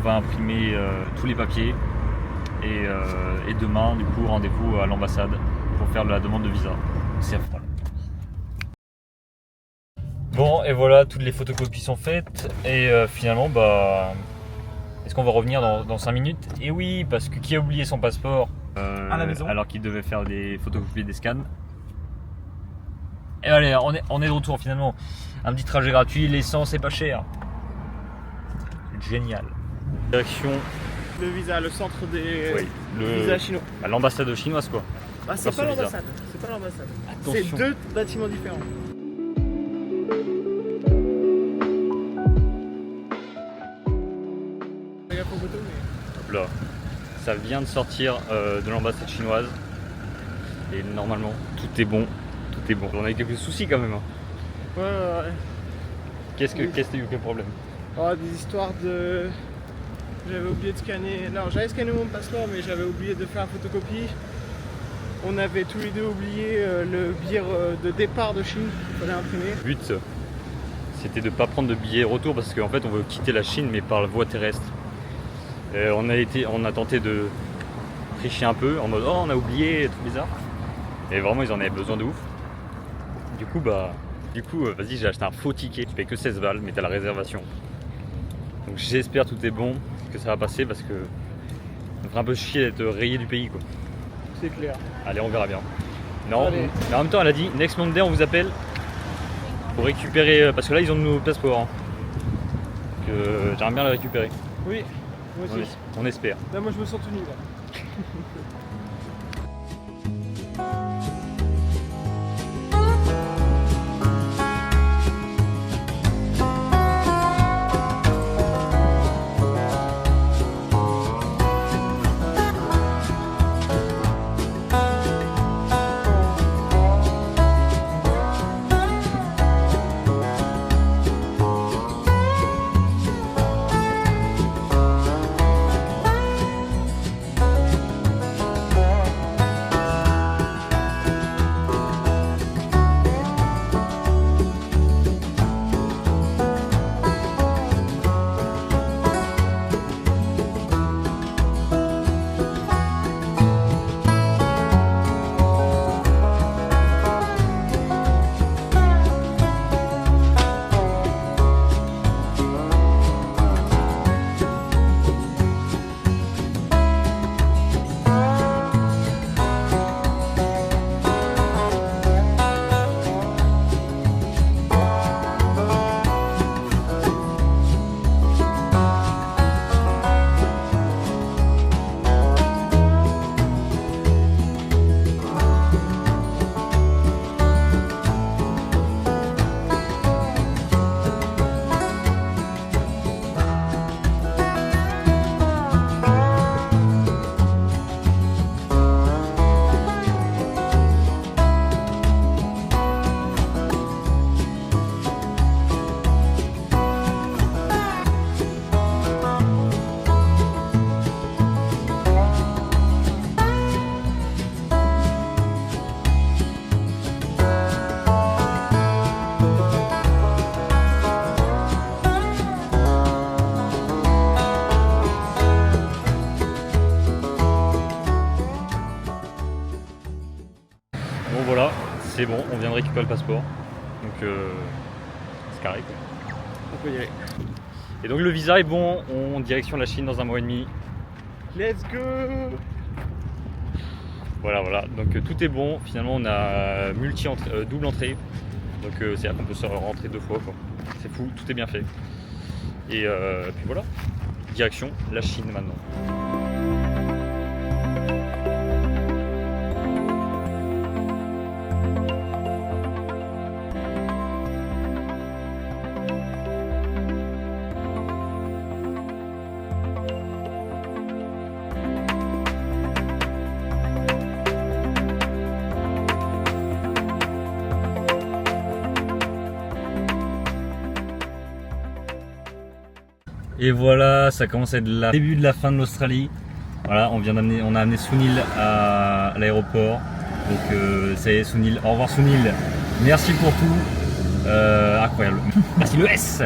va imprimer tous les papiers et demain du coup rendez-vous à l'ambassade pour faire la demande de visa. C'est affreux. Bon et voilà, toutes les photocopies sont faites et finalement est-ce qu'on va revenir dans 5 minutes? Et oui, parce que qui a oublié son passeport à la maison alors qu'il devait faire des photocopies et des scans. Et allez, on est de retour finalement. Un petit trajet gratuit, l'essence c'est pas cher. Génial. Direction. Le visa, le centre des Oui, visas chinois. À l'ambassade chinoise quoi. Ah, c'est pas l'ambassade. C'est pas l'ambassade. C'est 2 bâtiments différents. Regarde pour photo, mais. Hop là. Ça vient de sortir de l'ambassade chinoise. Et normalement, tout est bon. Tout est bon. On a eu quelques soucis quand même. Hein. Ouais. Qu'est-ce que t'as eu quel problème? Oh, des histoires de. J'avais oublié de scanner. Non, j'avais scanné mon passeport, mais j'avais oublié de faire une photocopie. On avait tous les deux oublié le billet de départ de Chine qu'il fallait imprimer. Le but, c'était de ne pas prendre de billet retour parce qu'en fait, on veut quitter la Chine, mais par la voie terrestre. On a tenté de tricher un peu en mode oh, on a oublié, tout bizarre. Et vraiment, ils en avaient besoin de ouf. Du coup, vas-y, j'ai acheté un faux ticket. Tu payes que 16 balles, mais t'as la réservation. Donc j'espère tout est bon, que ça va passer parce que ça me ferait un peu chier d'être rayé du pays quoi. C'est clair. Allez, on verra bien. Non, Allez. mais en même temps, elle a dit Next Monday, on vous appelle pour récupérer parce que là, ils ont nos passeports. Hein. J'aimerais bien les récupérer. Oui, moi aussi. On espère. Là, moi, je me sens tout nu là. Bon voilà, c'est bon, on vient de récupérer le passeport. Donc c'est carré quoi. On peut y aller. Et donc le visa est bon, on direction la Chine dans 1 mois et demi. Let's go! Voilà, donc tout est bon, finalement on a double entrée. Donc c'est-à-dire qu'on peut se rentrer 2 fois quoi. C'est fou, tout est bien fait. Et puis voilà, direction la Chine maintenant. Et voilà, ça commence à être le début de la fin de l'Australie. Voilà, on a amené Sunil à l'aéroport. Donc ça y est, Sunil. Au revoir Sunil. Merci pour tout. Incroyable. Merci le S.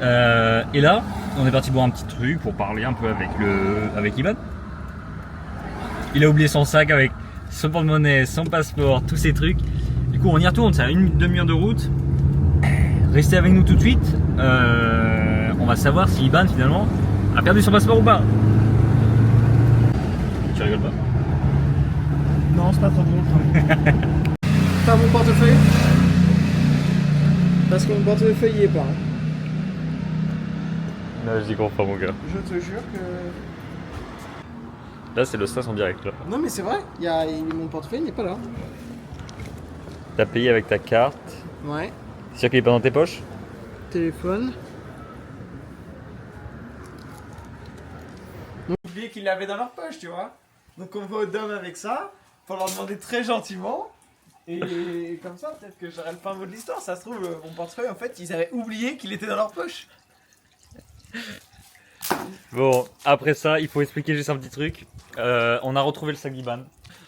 Et là, on est parti boire un petit truc pour parler un peu avec Ivan. Il a oublié son sac avec son porte-monnaie, son passeport, tous ces trucs. Du coup, on y retourne, c'est à une demi-heure de route. Restez avec nous tout de suite. On va savoir si Ivan finalement a perdu son passeport ou pas. Tu rigoles pas? Non, c'est pas trop drôle. T'as mon portefeuille? Parce que mon portefeuille y est pas. Hein. Non, je dis qu'on pas mon gars. Je te jure que... Là, c'est le stress en direct. Là. Non mais c'est vrai, mon portefeuille n'est pas là. T'as payé avec ta carte. Ouais. C'est sûr qu'il est pas dans tes poches? Téléphone. Donc oublié qu'ils l'avaient dans leur poche, tu vois. Donc on va au dôme avec ça, pour leur demander très gentiment. Et comme ça, peut-être que j'aurai le fin mot de l'histoire. Ça se trouve, mon portefeuille, en fait, ils avaient oublié qu'il était dans leur poche. Bon, après ça, il faut expliquer juste un petit truc. On a retrouvé le sac d'Ivan.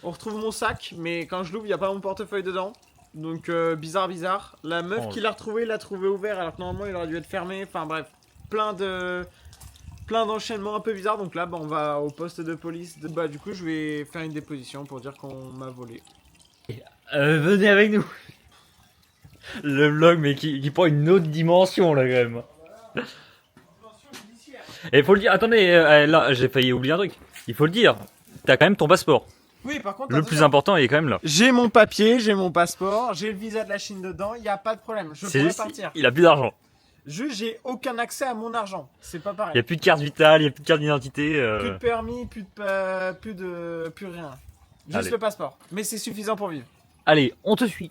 On retrouve mon sac, mais quand je l'ouvre, il n'y a pas mon portefeuille dedans. Donc bizarre. La meuf qui l'a retrouvé, l'a trouvé ouvert alors que normalement il aurait dû être fermé. Enfin bref, plein d'enchaînements un peu bizarres. Donc là, on va au poste de police. Du coup, je vais faire une déposition pour dire qu'on m'a volé. Venez avec nous. Le vlog, mais qui prend une autre dimension là quand même. Et il faut le dire, attendez, là j'ai failli oublier un truc. Il faut le dire, t'as quand même ton passeport. Oui, par contre, le plus important, il est quand même là. J'ai mon papier, j'ai mon passeport, j'ai le visa de la Chine dedans, il n'y a pas de problème. Je pourrais partir. Il a plus d'argent. Juste, j'ai aucun accès à mon argent. C'est pas pareil. Il n'y a plus de carte vitale, il n'y a plus de carte d'identité. Plus de permis, plus rien. Juste Allez. le passeport. Mais c'est suffisant pour vivre. Allez, on te suit.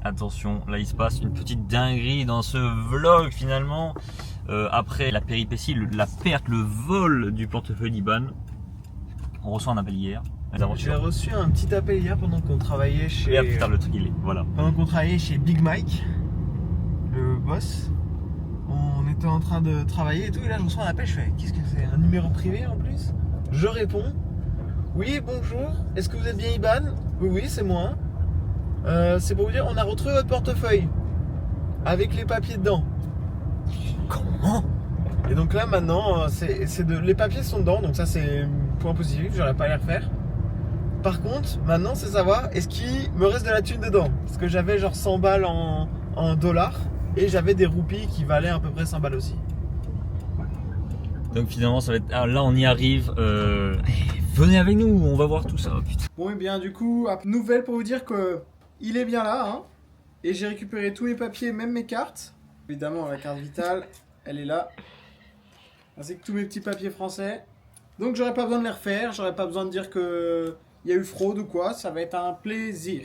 Attention, là il se passe une petite dinguerie dans ce vlog finalement. Après la péripétie, la perte, le vol du portefeuille d'Ivan, on reçoit un appel hier. J'ai reçu un petit appel hier pendant qu'on travaillait chez... Et ah putain, le truc il est, voilà. Pendant qu'on travaillait chez Big Mike, le boss. On était en train de travailler et tout, et là je reçois un appel, je fais qu'est-ce que c'est? Un numéro privé en plus? Je réponds, oui bonjour, est-ce que vous êtes bien Ivan? Oui c'est moi. C'est pour vous dire, on a retrouvé votre portefeuille avec les papiers dedans. Comment? Et donc là maintenant, les papiers sont dedans, donc ça c'est point positif, j'aurais pas à les refaire. Par contre, maintenant c'est savoir, est-ce qu'il me reste de la thune dedans? Parce que j'avais genre 100 balles en dollars et j'avais des roupies qui valaient à peu près 100 balles aussi. Donc finalement ça va être... Ah, là on y arrive. Venez avec nous, on va voir tout ça. Putain. Bon et bien du coup, nouvelle pour vous dire que il est bien là, hein. Et j'ai récupéré tous les papiers, même mes cartes. Évidemment, la carte vitale, elle est là. Ainsi que tous mes petits papiers français. Donc j'aurais pas besoin de les refaire, j'aurais pas besoin de dire que il y a eu fraude ou quoi, ça va être un plaisir.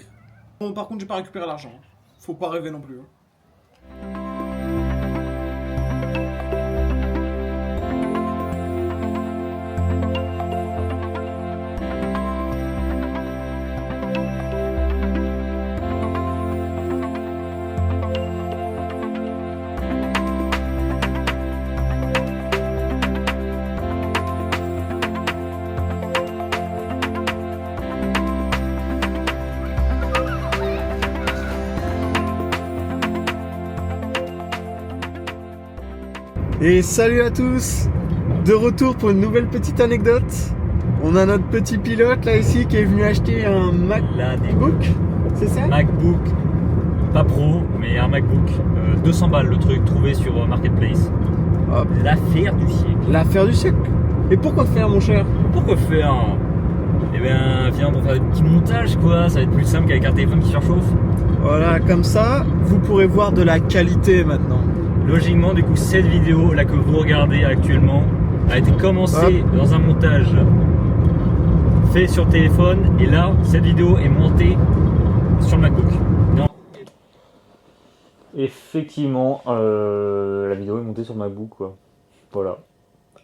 Bon, par contre, j'ai pas récupéré l'argent. Faut pas rêver non plus. Hein. Et salut à tous, de retour pour une nouvelle petite anecdote. On a notre petit pilote là ici qui est venu acheter un MacBook, c'est ça? MacBook, pas pro, mais un MacBook, 200 balles le truc, trouvé sur Marketplace. Hop. L'affaire du siècle. L'affaire du siècle. Et pourquoi faire mon cher? Pourquoi faire? Eh bien, viens pour faire des petits montages quoi, ça va être plus simple qu'avec un téléphone qui surchauffe. Voilà, comme ça, vous pourrez voir de la qualité maintenant. Logiquement, du coup, cette vidéo là que vous regardez actuellement, a été commencée dans un montage fait sur téléphone et là cette vidéo est montée sur le MacBook. Non. Effectivement, la vidéo est montée sur le MacBook quoi. Voilà.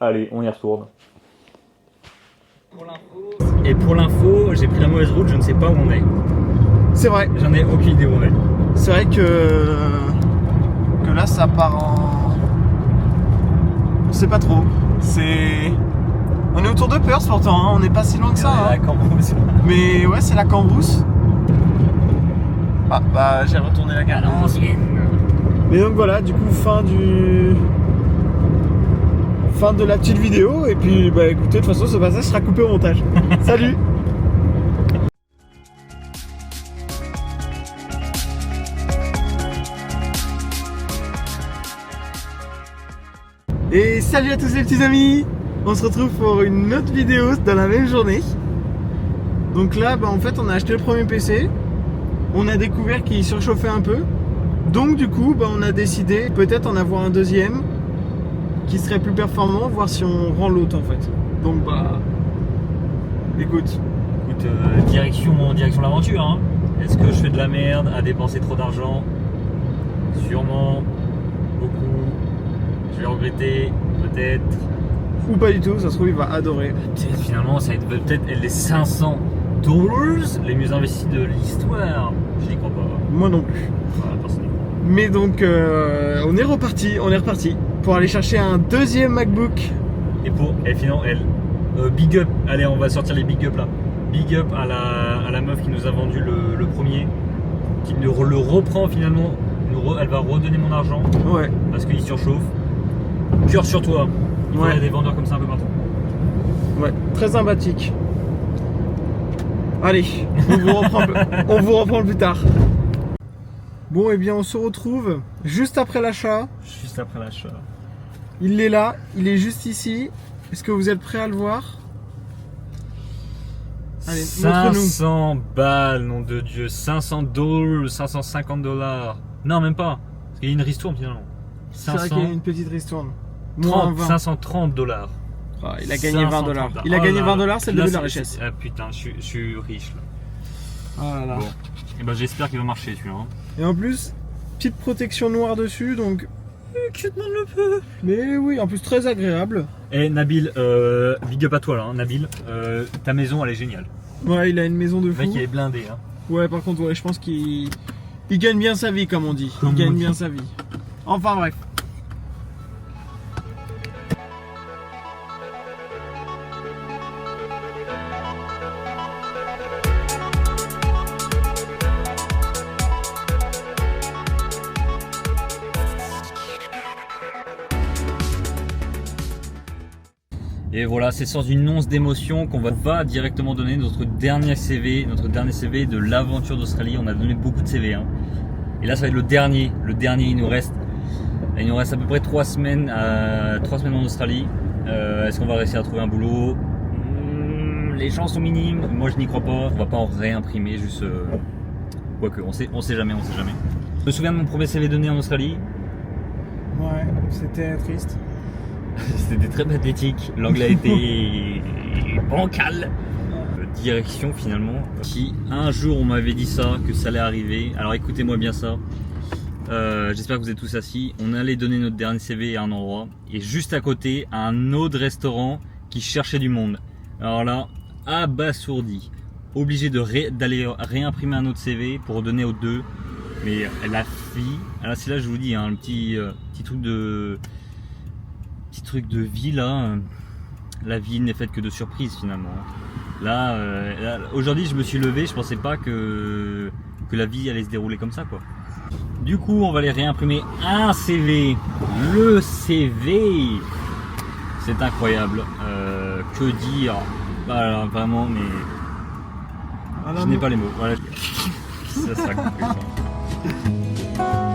Allez, on y retourne. Et pour l'info, j'ai pris la mauvaise route, je ne sais pas où on est. C'est vrai. J'en ai aucune idée où on est. C'est vrai que là ça part en... On sait pas trop. On est autour de Perth pourtant, hein. On n'est pas si loin que ça. La Cambrousse. Mais ouais, c'est la Cambrousse. Ah bah j'ai retourné la gare. Mais donc voilà, du coup fin de la petite vidéo. Et puis bah écoutez, de toute façon ce passage sera coupé au montage. Salut. Et salut à tous les petits amis. On se retrouve pour une autre vidéo dans la même journée. Donc là bah en fait on a acheté le premier PC. On a découvert qu'il surchauffait un peu. Donc du coup bah, on a décidé peut-être en avoir un deuxième qui serait plus performant, voir si on rend l'autre en fait. Donc bah écoute, direction l'aventure hein. Est-ce que je fais de la merde à dépenser trop d'argent? Sûrement, beaucoup. Je vais regretter, peut-être. Ou pas du tout, ça se trouve il va adorer. Finalement ça va être peut-être les $500 les mieux investis de l'histoire. Je n'y crois pas. Moi non plus. Voilà, personne n'y croit. Mais donc on est reparti pour aller chercher un deuxième MacBook. Et finalement big up, allez on va sortir les big up là. Big up à la meuf qui nous a vendu le premier, qui le reprend finalement, elle va redonner mon argent. Ouais. Parce qu'il surchauffe. Cœur sur toi. Il faudrait des vendeurs comme ça un peu partout. Ouais, très sympathique. Allez, on vous reprend plus tard. Bon, et bien on se retrouve juste après l'achat. Juste après l'achat. Il est là, il est juste ici. Est-ce que vous êtes prêts à le voir? Allez, montre-nous. 500 balles, nom de Dieu. $500, $550. Non, même pas. Parce qu'il y a une ristourne finalement. C'est vrai qu'il y a une petite ristourne. 530 $. Ah, il a gagné $20. Il a gagné $20, c'est le début de la richesse. Ah putain, je suis riche là. Ah là là. Bon. Et ben j'espère qu'il va marcher celui-là. Hein. Et en plus, petite protection noire dessus, donc que demande le peu. Mais oui, en plus très agréable. Et Nabil, big up à toi là, hein, Nabil. Ta maison elle est géniale. Ouais, il a une maison de fou. Le mec il est blindé. Hein. Ouais, par contre, ouais, je pense qu'il gagne bien sa vie, comme on dit. Il gagne bien sa vie. Enfin bref. Et voilà, c'est sans une once d'émotion qu'on va directement donner notre dernier CV de l'aventure d'Australie. On a donné beaucoup de CV. Hein. Et là, ça va être le dernier. Il nous reste à peu près 3 semaines en Australie. Est-ce qu'on va réussir à trouver un boulot? Les chances sont minimes. Moi, je n'y crois pas. On va pas en réimprimer, juste. Quoique, on sait jamais. Je me souviens de mon premier CV donné en Australie. Ouais, c'était triste. C'était très pathétique, l'anglais était bancal. Direction finalement, qui un jour on m'avait dit ça, que ça allait arriver. Alors écoutez-moi bien ça, j'espère que vous êtes tous assis. On allait donner notre dernier CV à un endroit, et juste à côté, un autre restaurant qui cherchait du monde. Alors là, abasourdi, obligé d'aller réimprimer un autre CV pour donner aux deux. Mais la fille, alors c'est là je vous dis, hein, un petit truc de vie là, la vie n'est faite que de surprises finalement. Là, aujourd'hui je me suis levé, je pensais pas que la vie allait se dérouler comme ça quoi. Du coup on va aller réimprimer un CV, le CV, c'est incroyable, que dire, voilà, vraiment mais je n'ai pas les mots, voilà. Ça sera compris ça.